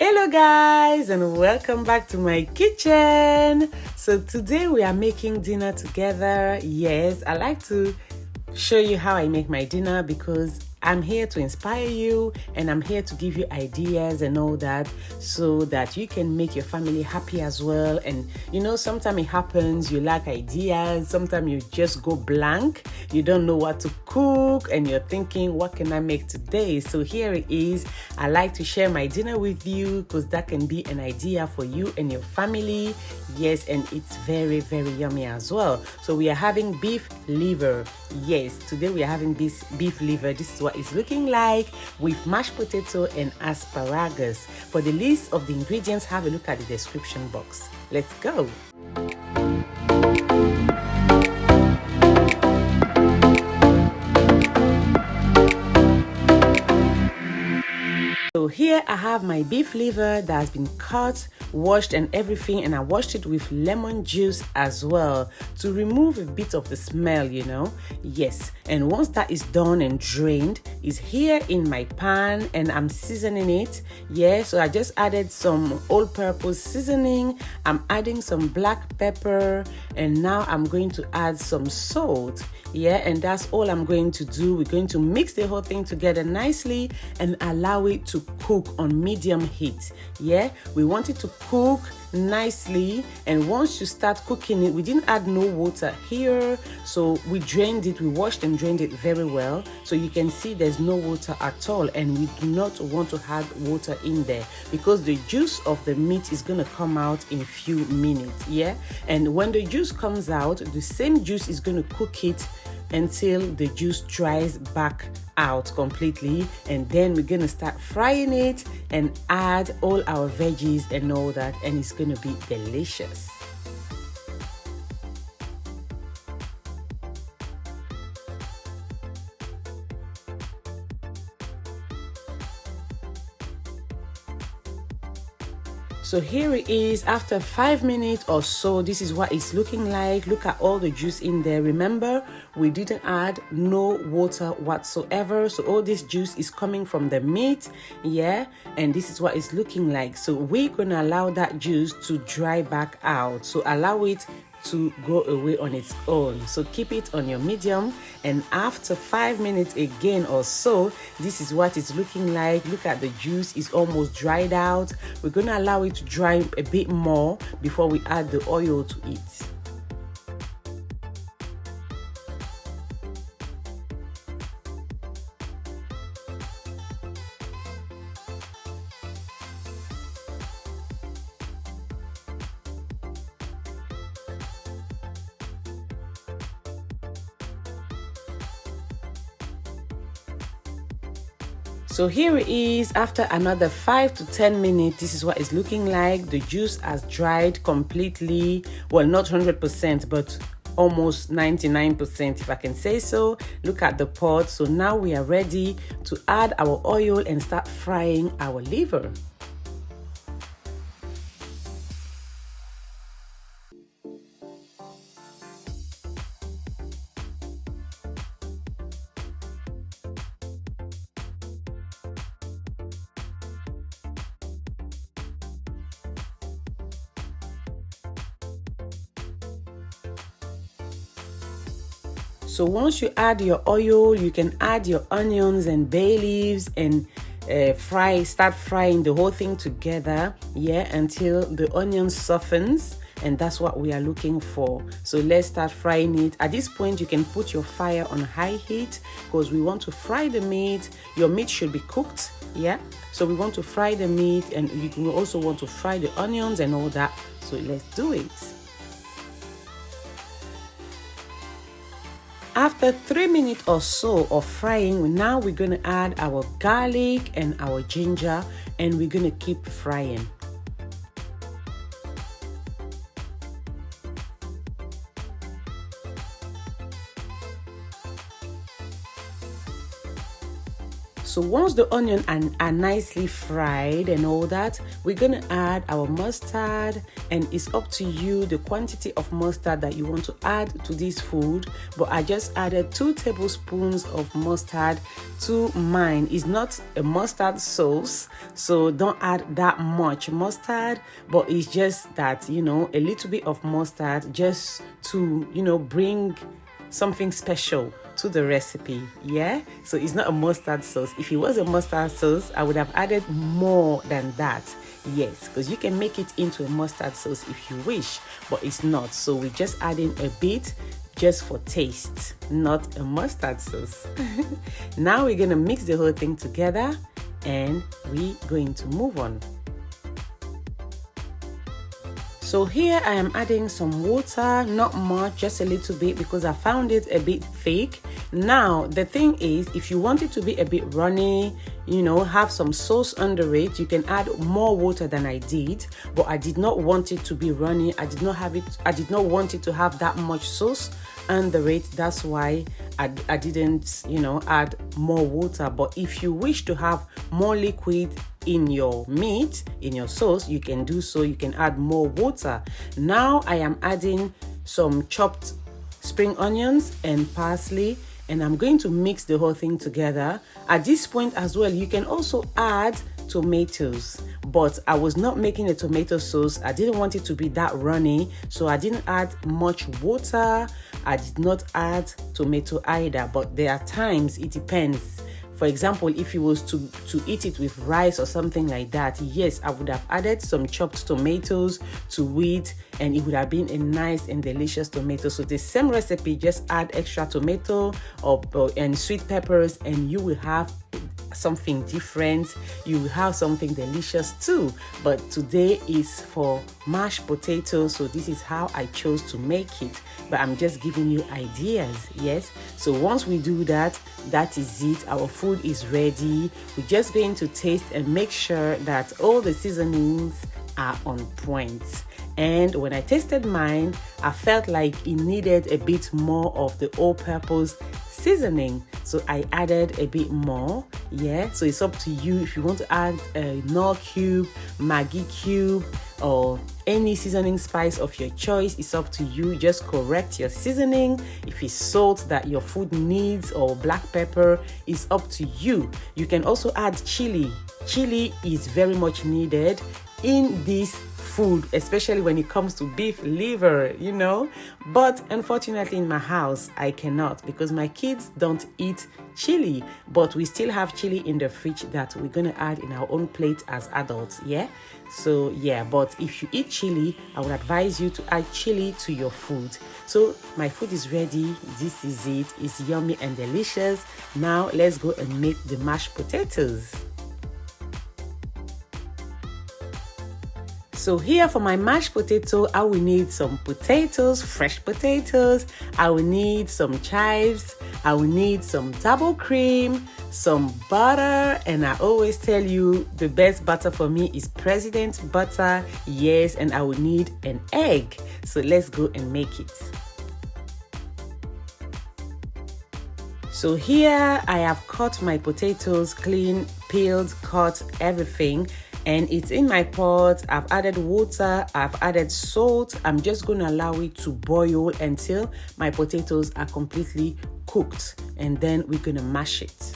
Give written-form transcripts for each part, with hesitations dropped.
Hello guys, and welcome back to my kitchen. So today we are making dinner together. Yes, I like to show you how I make my dinner because I'm here to inspire you and I'm here to give you ideas and all that so that you can make your family happy as well. And you know, sometimes it happens, you lack ideas, sometimes you just go blank, you don't know what to cook and you're thinking, what can I make today? So here it is. I like to share my dinner with you because that can be an idea for you and your family. Yes, and it's very, very yummy as well. So we are having beef liver. Yes, today we are having beef liver. This is what it's looking like with mashed potato and asparagus. For the list of the ingredients, have a look at the description box. Let's go. So here I have my beef liver that has been cut, washed and everything, and I washed it with lemon juice as well to remove a bit of the smell, you know. Yes, and once that is done and drained, it's here in my pan and I'm seasoning it. Yeah, so I just added some all-purpose seasoning. I'm adding some black pepper and now I'm going to add some salt. Yeah, and that's all I'm going to do. We're going to mix the whole thing together nicely and allow it to cook on medium heat. Yeah, we want it to cook nicely, and once you start cooking it, we didn't add no water here, so we drained it, we washed and drained it very well, so you can see there's no water at all, and we do not want to add water in there because the juice of the meat is going to come out in a few minutes. Yeah, and when the juice comes out, the same juice is going to cook it until the juice dries back out completely, and then we're gonna start frying it and add all our veggies and all that, and it's gonna be delicious. So here it is after 5 minutes or so. This is what it's looking like. Look at all the juice in there. Remember, we didn't add no water whatsoever, so all this juice is coming from the meat. Yeah, and this is what it's looking like. So we're gonna allow that juice to dry back out, so allow it to go away on its own. So keep it on your medium, and after 5 minutes again or so, this is what it's looking like. Look at the juice is almost dried out. We're gonna allow it to dry a bit more before we add the oil to it. So here it is after another 5 to 10 minutes. This is what it's looking like. The juice has dried completely. Well, not 100%, but almost 99%, if I can say so. Look at the pot. So now we are ready to add our oil and start frying our liver. So once you add your oil, you can add your onions and bay leaves and start frying the whole thing together, yeah, until the onion softens, and that's what we are looking for. So let's start frying it. At this point, you can put your fire on high heat because we want to fry the meat. Your meat should be cooked, yeah, so we want to fry the meat, and you also want to fry the onions and all that. So let's do it. After 3 minutes or so of frying, now we're going to add our garlic and our ginger, and we're going to keep frying. So once the onion are nicely fried and all that, we're gonna add our mustard, and it's up to you the quantity of mustard that you want to add to this food. But I just added 2 tablespoons of mustard to mine. It's not a mustard sauce, so don't add that much mustard, but it's just that, you know, a little bit of mustard just to, you know, bring something special to the recipe. Yeah, so it's not a mustard sauce. If it was a mustard sauce, I would have added more than that. Yes, because you can make it into a mustard sauce if you wish, but it's not. So we're just adding a bit just for taste, not a mustard sauce. Now we're gonna mix the whole thing together and we're going to move on. So here I am adding some water, not much, just a little bit, because I found it a bit thick. Now the thing is, if you want it to be a bit runny, you know, have some sauce under it, you can add more water than I did, but I did not want it to be runny. I did not want it to have that much sauce under it. That's why I didn't, you know, add more water. But if you wish to have more liquid in your meat, in your sauce, you can do so. You can add more water. Now I am adding some chopped spring onions and parsley, and I'm going to mix the whole thing together. At this point as well, you can also add tomatoes, but I was not making a tomato sauce. I didn't want it to be that runny, so I didn't add much water. I did not add tomato either, but there are times it depends. For example, if you was to eat it with rice or something like that, yes, I would have added some chopped tomatoes to it, and it would have been a nice and delicious tomato. So the same recipe, just add extra tomato and sweet peppers, and you will have something different. You will have something delicious too. But today is for mashed potatoes, so this is how I chose to make it. But I'm just giving you ideas. Yes, so once we do that, that is it. Our food is ready. We're just going to taste and make sure that all the seasonings are on point. And when I tasted mine, I felt like it needed a bit more of the all-purpose seasoning, so I added a bit more. Yeah, so it's up to you if you want to add a Knorr cube, Maggi cube, or any seasoning spice of your choice. It's up to you. Just correct your seasoning. If it's salt that your food needs or black pepper, it's up to you. You can also add chili. Chili is very much needed in this food, especially when it comes to beef liver, you know. But unfortunately in my house I cannot, because my kids don't eat chili, but we still have chili in the fridge that we're gonna add in our own plate as adults. Yeah, so yeah, but if you eat chili, I would advise you to add chili to your food. So my food is ready. This is it. It's yummy and delicious. Now let's go and make the mashed potatoes. So here for my mashed potato, I will need some potatoes, fresh potatoes. I will need some chives. I will need some double cream, some butter, and I always tell you the best butter for me is President butter. Yes, and I will need an egg. So let's go and make it. So here I have cut my potatoes clean, peeled, cut, everything. And it's in my pot. I've added water, I've added salt. I'm just going to allow it to boil until my potatoes are completely cooked, and then we're going to mash it.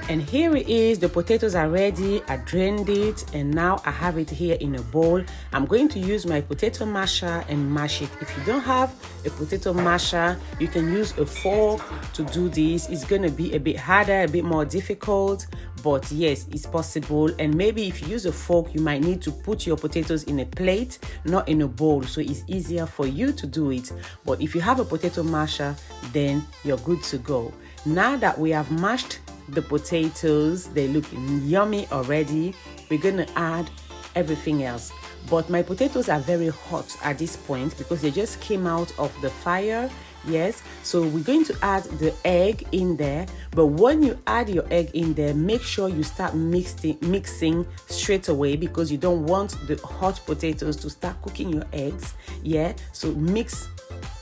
And here it is. The potatoes are ready. I drained it, and now I have it here in a bowl. I'm going to use my potato masher and mash it. If you don't have a potato masher, you can use a fork to do this. It's going to be a bit harder, a bit more difficult, but yes, it's possible. And maybe if you use a fork, you might need to put your potatoes in a plate, not in a bowl, so it's easier for you to do it. But if you have a potato masher, then you're good to go. Now that we have mashed the potatoes, they look yummy already, we're gonna add everything else. But my potatoes are very hot at this point because they just came out of the fire Yes, so we're going to add the egg in there, but when you add your egg in there, make sure you start mixing straight away, because you don't want the hot potatoes to start cooking your eggs. Yeah, so mix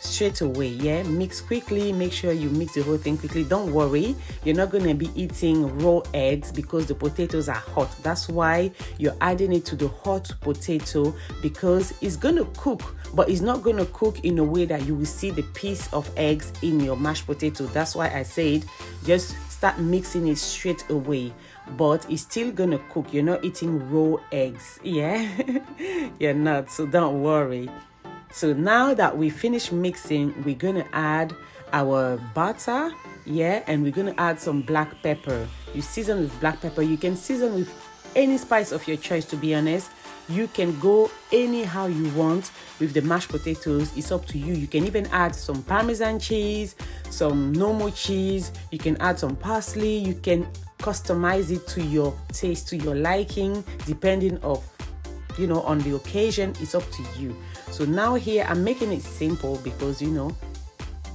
straight away. Yeah, mix quickly. Make sure you mix the whole thing quickly. Don't worry, you're not going to be eating raw eggs because the potatoes are hot. That's why you're adding it to the hot potato, because it's going to cook, but it's not going to cook in a way that you will see the piece of eggs in your mashed potato. That's why I said just start mixing it straight away, but it's still gonna cook. You're not eating raw eggs. Yeah, you're not, so don't worry. So now that we finish mixing, we're gonna add our butter, yeah, and we're gonna add some black pepper. You season with black pepper. You can season with any spice of your choice, to be honest. You can go anyhow you want with the mashed potatoes. It's up to you. You can even add some Parmesan cheese, some normal cheese. You can add some parsley. You can customize it to your taste, to your liking, depending on the occasion. It's up to you. So now here I'm making it simple because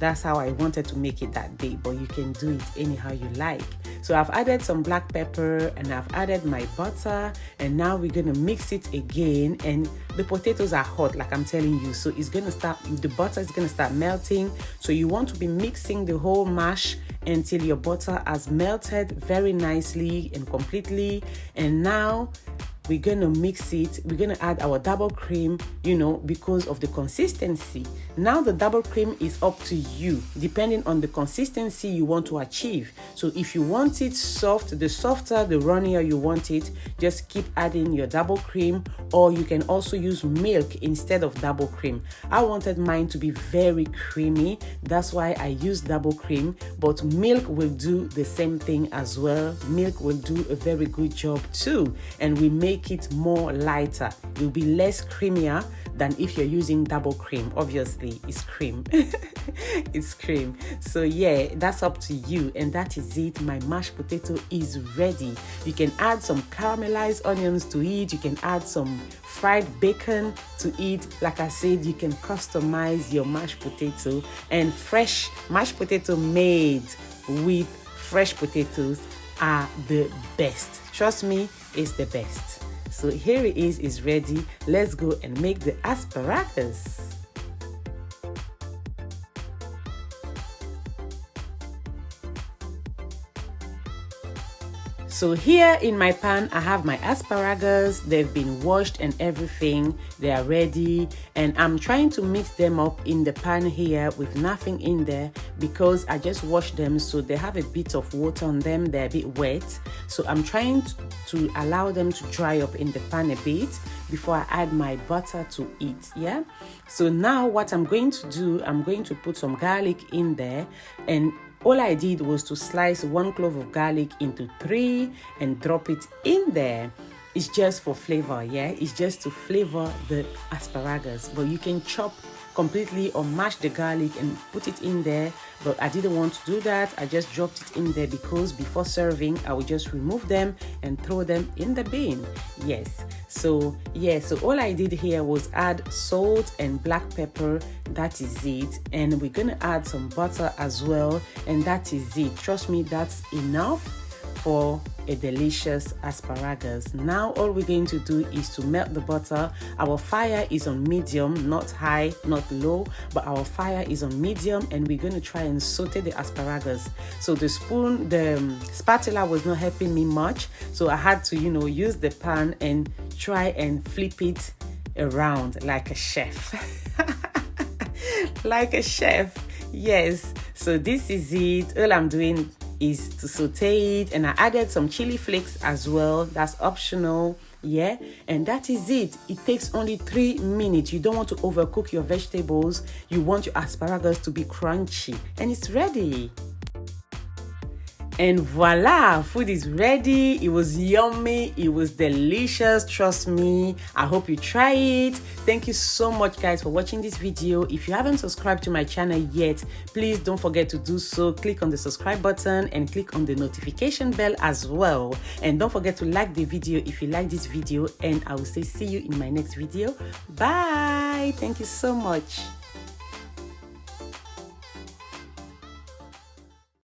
that's how I wanted to make it that day, but you can do it anyhow you like. So I've added some black pepper and I've added my butter, and now we're gonna mix it again. And the potatoes are hot, like I'm telling you, so the butter is gonna start melting. So you want to be mixing the whole mash until your butter has melted very nicely and completely. And now we're gonna mix it. We're gonna add our double cream, because of the consistency. Now the double cream is up to you, depending on the consistency you want to achieve. So if you want it soft, the softer, the runnier you want it, just keep adding your double cream, or you can also use milk instead of double cream. I wanted mine to be very creamy. That's why I used double cream, but milk will do the same thing as well. Milk will do a very good job too, and we make it more lighter. It will be less creamier than if you're using double cream. Obviously it's cream. It's cream. So yeah, that's up to you. And that is it. My mashed potato is ready. You can add some caramelized onions to it. You can add some fried bacon to it. Like I said, you can customize your mashed potato, and fresh mashed potato made with fresh potatoes are the best. Trust me, it's the best. So here it is, it's ready. Let's go and make the asparagus. So here in my pan, I have my asparagus. They've been washed and everything. They are ready. And I'm trying to mix them up in the pan here with nothing in there, because I just washed them. So they have a bit of water on them. They're a bit wet. So I'm trying to allow them to dry up in the pan a bit before I add my butter to it. Yeah. So now what I'm going to do, I'm going to put some garlic in there, and all I did was to slice 1 clove of garlic into 3 and drop it in there. It's just for flavor, yeah? It's just to flavor the asparagus. But you can chop completely or mash the garlic and put it in there. But I didn't want to do that. I just dropped it in there because before serving, I would just remove them and throw them in the bin. Yes. So all I did here was add salt and black pepper. That is it. And we're going to add some butter as well. And that is it. Trust me, that's enough for a delicious asparagus. Now all we're going to do is to melt the butter. Our fire is on medium, not high, not low, but our fire is on medium, and we're going to try and saute the asparagus. So the spatula was not helping me much, so I had to use the pan and try and flip it around like a chef. Like a chef. Yes, so this is it. All I'm doing is to saute it, and I added some chili flakes as well. That's optional. Yeah, and that is it. It takes only 3 minutes. You don't want to overcook your vegetables. You want your asparagus to be crunchy, and it's ready. And voila, food is ready. It was yummy. It was delicious. Trust me. I hope you try it. Thank you so much, guys, for watching this video. If you haven't subscribed to my channel yet, please don't forget to do so. Click on the subscribe button and click on the notification bell as well. And don't forget to like the video if you like this video. And I will say see you in my next video. Bye. Thank you so much.